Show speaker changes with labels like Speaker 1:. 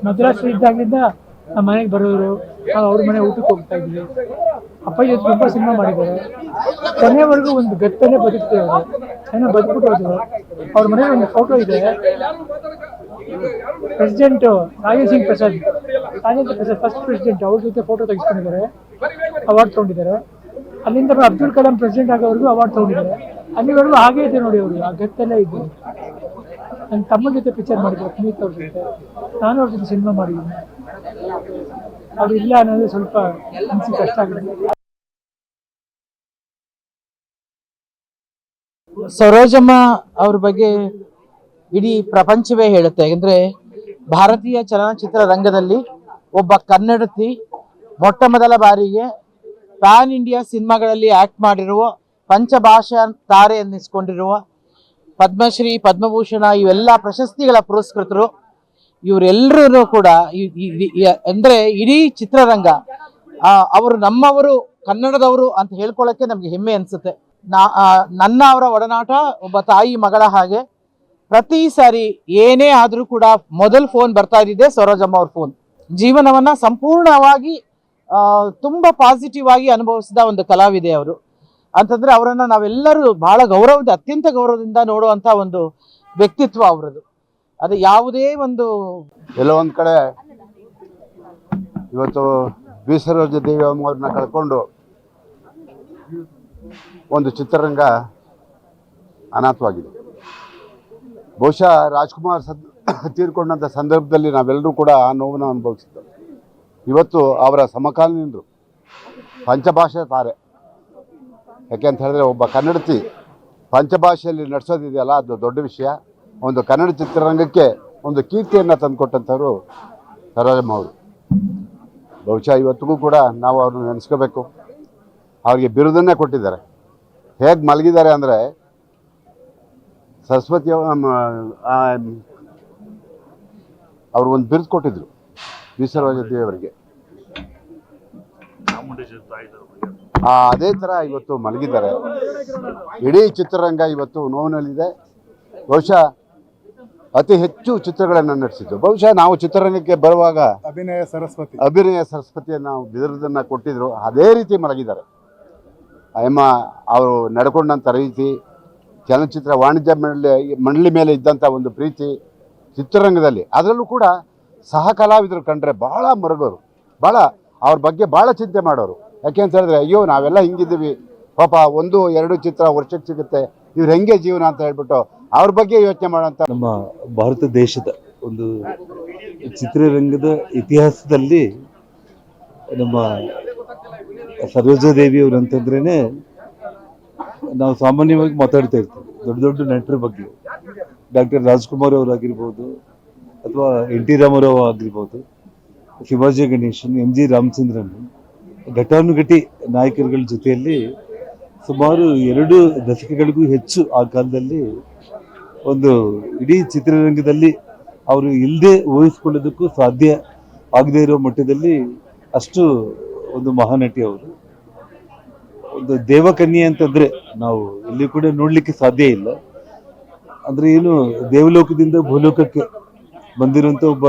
Speaker 1: ಮದ್ರಾಸ್ ಇದ್ದಾಗಲಿಂದ ನಮ್ಮ ಮನೆಗೆ ಬರೋರು, ಅವ್ರ ಮನೆ ಊಟಕ್ಕೆ ಹೋಗ್ತಾ ಇದ್ವಿ. ಅಪ್ಪಾಜಿ ತುಂಬ ಸಿನಿಮಾ ಮಾಡಿದ್ದಾರೆ. ಕೊನೆವರೆಗೂ ಒಂದು ಗತ್ತನೆ ಬದುಕ್ತೇವೆ ಅವರು, ಚೆನ್ನಾಗಿ ಬದುಕ್ಬಿಟ್ಟು ಹೋದ್ರು. ಅವ್ರ ಮನೇಲಿ ಒಂದು ಫೋಟೋ ಇದೆ, president Rajendra Prasad first president, ಅವ್ರ ಜೊತೆ ಫೋಟೋ ತೆಗೆಸ್ಕೊಂಡಿದ್ದಾರೆ, ಅವಾರ್ಡ್ ತೊಗೊಂಡಿದ್ದಾರೆ. ಅಲ್ಲಿಂದ ಅಬ್ದುಲ್ ಕಲಾಂ ಪ್ರೆಸಿಡೆಂಟ್ ಆಗೋವರೆಗೂ ಅವಾರ್ಡ್ ತೊಗೊಂಡಿದ್ದಾರೆ. ಅಲ್ಲಿವರೆಗೂ ಹಾಗೇ ಇದೆ ನೋಡಿ, ಅವರು ಆ ಗತ್ತಲ್ಲೇ ಇದೆ. ನನ್ನ ತಮ್ಮ ಜೊತೆ ಪಿಕ್ಚರ್ ಮಾಡಿದ್ರು, ಪುನೀತ್ ಅವ್ರ ಜೊತೆ, ನಾನು ಅವ್ರ ಜೊತೆ ಸಿನಿಮಾ ಮಾಡಿದ್ದೀನಿ. ಅವ್ರು ಇಲ್ಲ ಅನ್ನೋದು ಸ್ವಲ್ಪ ಮನಸ್ಸಿಗೆ ಕಷ್ಟ ಆಗಿದೆ.
Speaker 2: ಸರೋಜಮ್ಮ ಅವ್ರ ಬಗ್ಗೆ ಇಡೀ ಪ್ರಪಂಚವೇ ಹೇಳುತ್ತೆ. ಯಾಕಂದ್ರೆ ಭಾರತೀಯ ಚಲನಚಿತ್ರ ರಂಗದಲ್ಲಿ ಒಬ್ಬ ಕನ್ನಡತಿ ಮೊಟ್ಟ ಮೊದಲ ಬಾರಿಗೆ ಪ್ಯಾನ್ ಇಂಡಿಯಾ ಸಿನಿಮಾಗಳಲ್ಲಿ ಆಕ್ಟ್ ಮಾಡಿರುವ, ಪಂಚಭಾಷಾ ತಾರೆ ಅನ್ನಿಸ್ಕೊಂಡಿರುವ, ಪದ್ಮಶ್ರೀ ಪದ್ಮಭೂಷಣ ಇವೆಲ್ಲ ಪ್ರಶಸ್ತಿಗಳ ಪುರಸ್ಕೃತರು ಇವರೆಲ್ಲರೂ ಕೂಡ ಅಂದ್ರೆ ಇಡೀ ಚಿತ್ರರಂಗ ಅವರು ನಮ್ಮವರು, ಕನ್ನಡದವರು ಅಂತ ಹೇಳ್ಕೊಳ್ಳೋಕೆ ನಮ್ಗೆ ಹೆಮ್ಮೆ ಅನ್ಸುತ್ತೆ. ನನ್ನ ಅವರ ಒಡನಾಟ ಒಬ್ಬ ತಾಯಿ ಮಗಳ ಹಾಗೆ. ಪ್ರತಿ ಸಾರಿ ಏನೇ ಆದ್ರೂ ಕೂಡ ಮೊದಲು ಫೋನ್ ಬರ್ತಾ ಇದ್ದಿದೆ ಸರೋಜಮ್ಮ ಅವ್ರ ಫೋನ್. ಜೀವನವನ್ನ ಸಂಪೂರ್ಣವಾಗಿ ತುಂಬಾ ಪಾಸಿಟಿವ್ ಆಗಿ ಅನುಭವಿಸಿದ ಒಂದು ಕಲಾವಿದೆ ಅವರು. ಅಂತಂದ್ರೆ ಅವರನ್ನ ನಾವೆಲ್ಲರೂ ಬಹಳ ಗೌರವದ, ಅತ್ಯಂತ ಗೌರವದಿಂದ ನೋಡುವಂತ ಒಂದು ವ್ಯಕ್ತಿತ್ವ ಅವರದು. ಅದು ಯಾವುದೇ ಒಂದು
Speaker 3: ಎಲ್ಲೋ ಒಂದ್ ಕಡೆ ಇವತ್ತು ಬಿ ಸರೋಜ ದೇವಿ ಅವ್ರನ್ನ ಕಳ್ಕೊಂಡು ಒಂದು ಚಿತ್ರರಂಗ ಅನಾಥವಾಗಿದೆ. ಬಹುಶಃ ರಾಜ್ಕುಮಾರ್ ತೀರ್ಕೊಂಡಂಥ ಸಂದರ್ಭದಲ್ಲಿ ನಾವೆಲ್ಲರೂ ಕೂಡ ಆ ನೋವನ್ನು ಅನುಭವಿಸಿದ್ದು. ಇವತ್ತು ಅವರ ಸಮಕಾಲೀನರು ಪಂಚಭಾಷೆ ತಾರೆ. ಯಾಕೆ ಅಂತ ಹೇಳಿದ್ರೆ ಒಬ್ಬ ಕನ್ನಡತಿ ಪಂಚಭಾಷೆಯಲ್ಲಿ ನಡೆಸೋದಿದೆಯಲ್ಲ, ಅದು ದೊಡ್ಡ ವಿಷಯ. ಒಂದು ಕನ್ನಡ ಚಿತ್ರರಂಗಕ್ಕೆ ಒಂದು ಕೀರ್ತಿಯನ್ನು ತಂದುಕೊಟ್ಟಂಥವ್ರು ಸರೋಜಮ್ಮ ಅವರು. ಬಹುಶಃ ಇವತ್ತಿಗೂ ಕೂಡ ನಾವು ಅವ್ರನ್ನ ನೆನೆಸ್ಕೋಬೇಕು. ಅವ್ರಿಗೆ ಬಿರುದನ್ನೇ ಕೊಟ್ಟಿದ್ದಾರೆ. ಹೇಗೆ ಮಲಗಿದ್ದಾರೆ ಅಂದರೆ, ಸರಸ್ವತಿ ಅವರು ಒಂದು ಬಿರುದು ಕೊಟ್ಟಿದ್ರು ವಿ ಸರೋಜದೇವಿ ಅವರಿಗೆ. ಅದೇ ಥರ ಇವತ್ತು ಮಲಗಿದ್ದಾರೆ. ಇಡೀ ಚಿತ್ರರಂಗ ಇವತ್ತು ನೋವಿನಲ್ಲಿದೆ. ಬಹುಶಃ ಅತಿ ಹೆಚ್ಚು ಚಿತ್ರಗಳನ್ನು ನಡೆಸಿದ್ದು ಬಹುಶಃ ನಾವು ಚಿತ್ರರಂಗಕ್ಕೆ ಬರುವಾಗ ಅಭಿನಯ ಸರಸ್ವತಿಯನ್ನು ನಾವು ಬಿರುದನ್ನು ಕೊಟ್ಟಿದ್ರು. ಅದೇ ರೀತಿ ಮಲಗಿದ್ದಾರೆ. ಅಮ್ಮ ಅವರು ನಡ್ಕೊಂಡಂಥ ರೀತಿ, ಚಲನಚಿತ್ರ ವಾಣಿಜ್ಯ ಮಂಡಳಿ ಮೇಲೆ ಇದ್ದಂಥ ಒಂದು ಪ್ರೀತಿ ಚಿತ್ರರಂಗದಲ್ಲಿ, ಅದರಲ್ಲೂ ಕೂಡ ಸಹ ಕಲಾವಿದರು ಕಂಡ್ರೆ ಭಾಳ ಮರಗೋರು, ಭಾಳ ಅವ್ರ ಬಗ್ಗೆ ಭಾಳ ಚಿಂತೆ ಮಾಡೋರು. ಯಾಕೆ ಅಂತ ಹೇಳಿದ್ರೆ, ಅಯ್ಯೋ ನಾವೆಲ್ಲ ಹಿಂಗಿದ್ದೀವಿ ಪಾಪ, 1-2 ಚಿತ್ರ ವರ್ಷಕ್ಕೆ ಸಿಗುತ್ತೆ, ಇವ್ರು ಹೆಂಗೆ ಜೀವನ ಅಂತ ಹೇಳ್ಬಿಟ್ಟು ಅವ್ರ ಬಗ್ಗೆ ಯೋಚನೆ ಮಾಡೋಂಥ.
Speaker 4: ನಮ್ಮ ಭಾರತ ದೇಶದ ಒಂದು ಚಿತ್ರರಂಗದ ಇತಿಹಾಸದಲ್ಲಿ ನಮ್ಮ ಸರೋಜಾದೇವಿ ಅವರು ಅಂತಂದ್ರೇನೆ ನಾವು ಸಾಮಾನ್ಯವಾಗಿ ಮಾತಾಡ್ತಾ ಇರ್ತೀವಿ ದೊಡ್ಡ ದೊಡ್ಡ ನಟರ ಬಗ್ಗೆ. ಡಾಕ್ಟರ್ ರಾಜ್ಕುಮಾರ್ ಅವರಾಗಿರ್ಬೋದು, ಅಥವಾ NT ರಾಮಾರಾವ್ ಆಗಿರ್ಬೋದು, ಶಿವಾಜಿ ಗಣೇಶನ್, MG ರಾಮಚಂದ್ರನ್, ಘಟಾನುಘಟಿ ನಾಯಕರುಗಳ ಜೊತೆಯಲ್ಲಿ ಸುಮಾರು 2 ದಶಕಗಳಿಗೂ ಹೆಚ್ಚು ಆ ಕಾಲದಲ್ಲಿ ಒಂದು ಇಡೀ ಚಿತ್ರರಂಗದಲ್ಲಿ ಅವರು ಇಲ್ಲದೆ ಊಹಿಸ್ಕೊಳ್ಳೋದಕ್ಕೂ ಸಾಧ್ಯ ಆಗದೇ ಇರೋ ಮಟ್ಟದಲ್ಲಿ ಅಷ್ಟು ಒಂದು ಮಹಾನಟಿ ಅವರು. ಒಂದು ದೇವಕನ್ಯೆ ಅಂತಂದ್ರೆ ನಾವು ಇಲ್ಲಿ ಕೂಡ ನೋಡ್ಲಿಕ್ಕೆ ಸಾಧ್ಯ ಇಲ್ಲ. ಅಂದ್ರೆ ಏನು, ದೇವಲೋಕದಿಂದ ಭೂಲೋಕಕ್ಕೆ ಬಂದಿರುವಂತ ಒಬ್ಬ